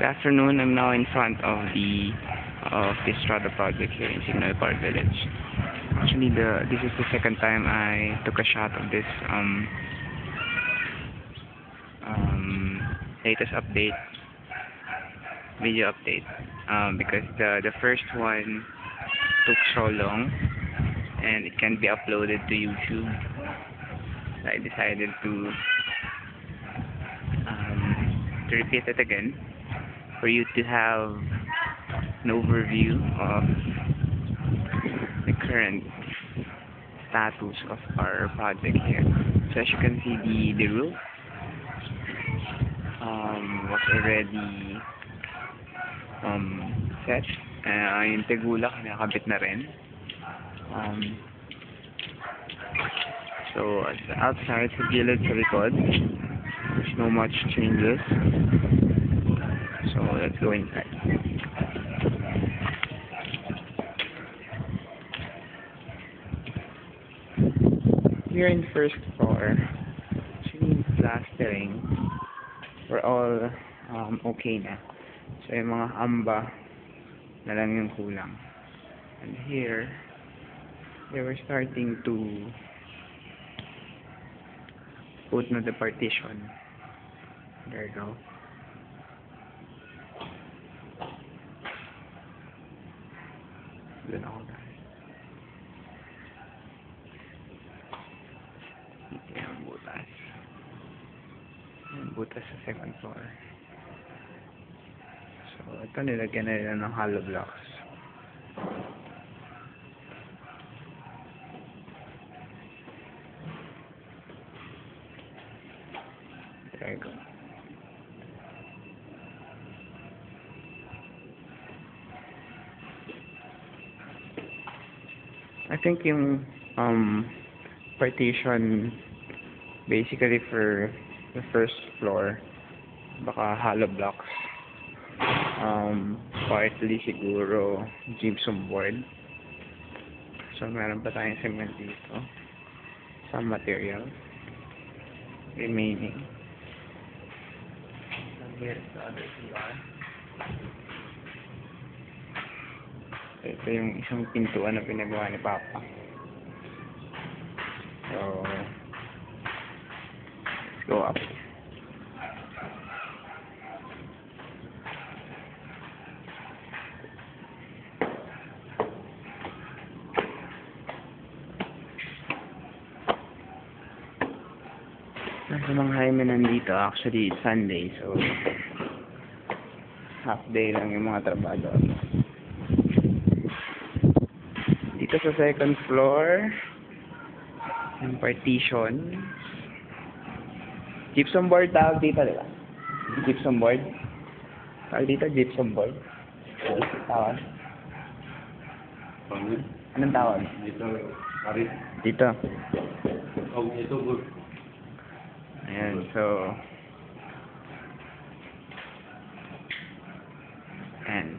Good afternoon. I'm now in front of the Strata project here in Signal Park Village. Actually, this is the second time I took a shot of this latest update, video update, because the first one took so long and it can be uploaded to YouTube. I decided to repeat it again for you to have an overview of the current status of our project here. So as you can see, the roof was already set. Yung tegula nakakabit na rin. So outside sa gilid sa likod, there's no much changes. So let's go inside. Here in the first floor, actually plastering, we're all okay na. So yung mga amba na lang yung kulang. And here, they were starting to put na the partition. There you go. Doon ako guys. Ito yung butas. Yung butas sa second floor. So, ito nilagyan na nila ng hollow blocks. There you go. I think yung partition basically for the first floor, baka hollow blocks, partly siguro gypsum board. So meron pa tayong cement dito, some material remaining. And here's the other CR. Ito yung isang pintuan na pinagawa ni Papa. So, let's go up. Nasa mga Jaime nandito, actually it's Sunday, so half day lang yung mga trabaho. Dito sa second floor, yung partition. Gypsum board tawag dito, di ba? Gypsum board. Tawag dito, gypsum board. Tawag. Anong tawag? Dito, Paris. Dito. Oh, ito, good. Ayan, so and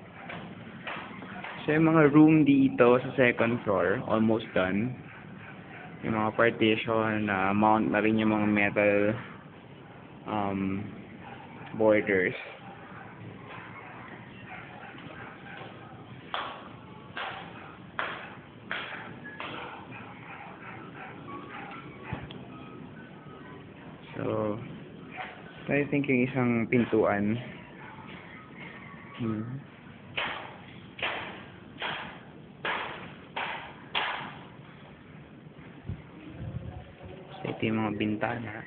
so yung mga room dito sa second floor, almost done. Yung mga partition, mount na rin yung mga metal borders. So, I think yung isang pintuan. So, ito yung mga bintana.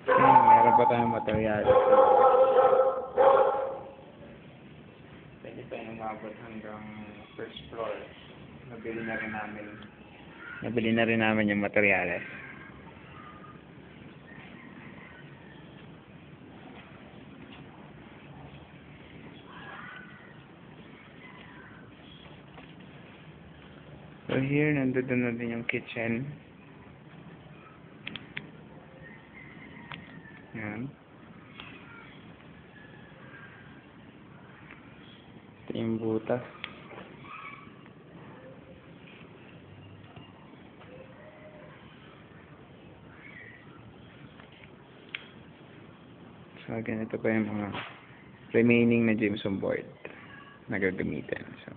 Meron pa tayong material. Pwede pa yung umabot hanggang first floor. Nabili na rin namin yung materyales. So here, nandun na din yung kitchen. Yan. Ito yung butas. So, ganito pa yung mga remaining na gypsum board na gagamitin. So,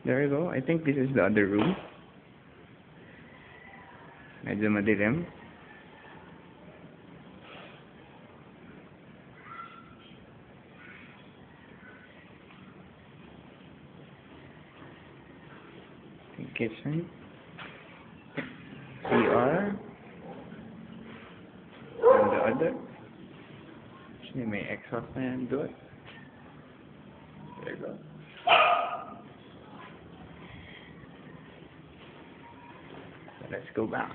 there you go. I think this is the other room. Medyo madilim. Kitchen, CR, and the other. Actually, may exhaust na yan doon. There you go. So let's go back.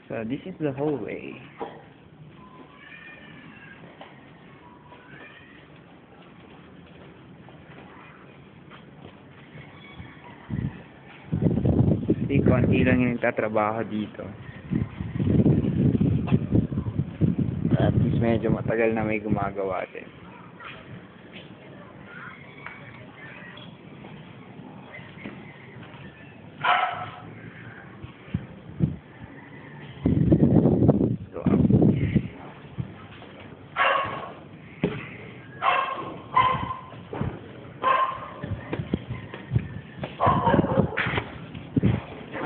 So this is the hallway. Kasi konti lang yung nagtatrabaho dito. At least medyo matagal na may gumagawa din. Go up.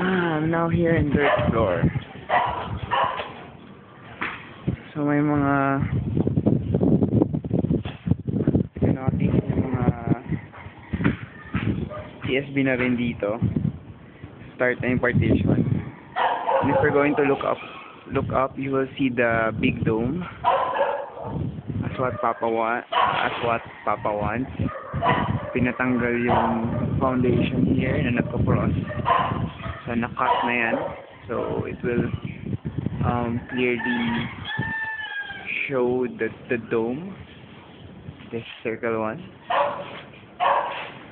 I'm now here in dirt floor. So may mga notice yung mga CSB na rin dito. Start na yung partition. And if we're going to look up, you will see the big dome. As what Papa wants. Pinatanggal yung foundation here na nagko-cross. So nakat na yan. So it will clearly show the dome. This circle one.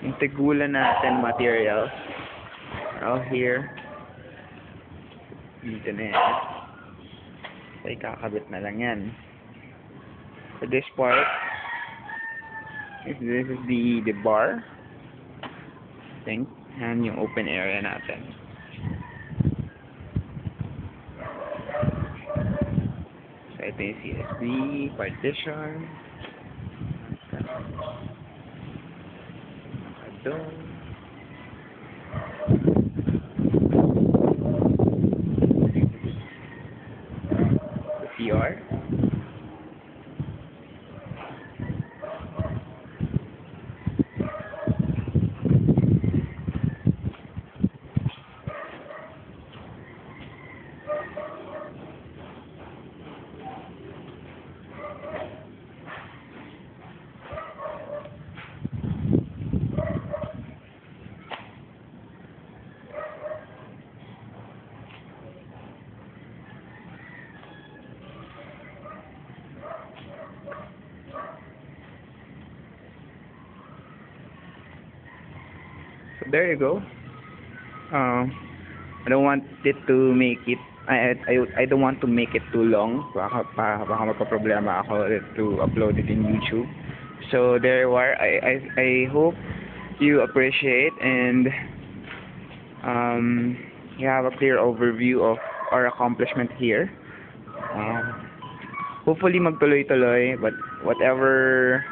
Yung tigulan natin materials are all here. Dito na yan. So ikakabit na lang yan. For this part, this is the bar, I think, and yung open area natin. So ito yung CSB, partition, dome, the CR. So there you go. I don't want it to make it. I don't want to make it too long. Baka magka-problema ako to upload it in YouTube. So there you are. I hope you appreciate and you have a clear overview of our accomplishment here. Hopefully magtuloy-tuloy, but whatever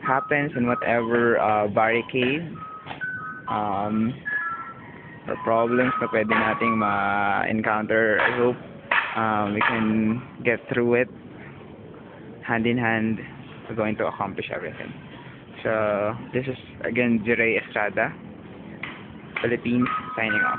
happens and whatever barricade or problems na pwede nating ma-encounter, I hope we can get through it hand in hand. We're going to accomplish everything. So this is again Jiray Estrada, Philippines, signing off.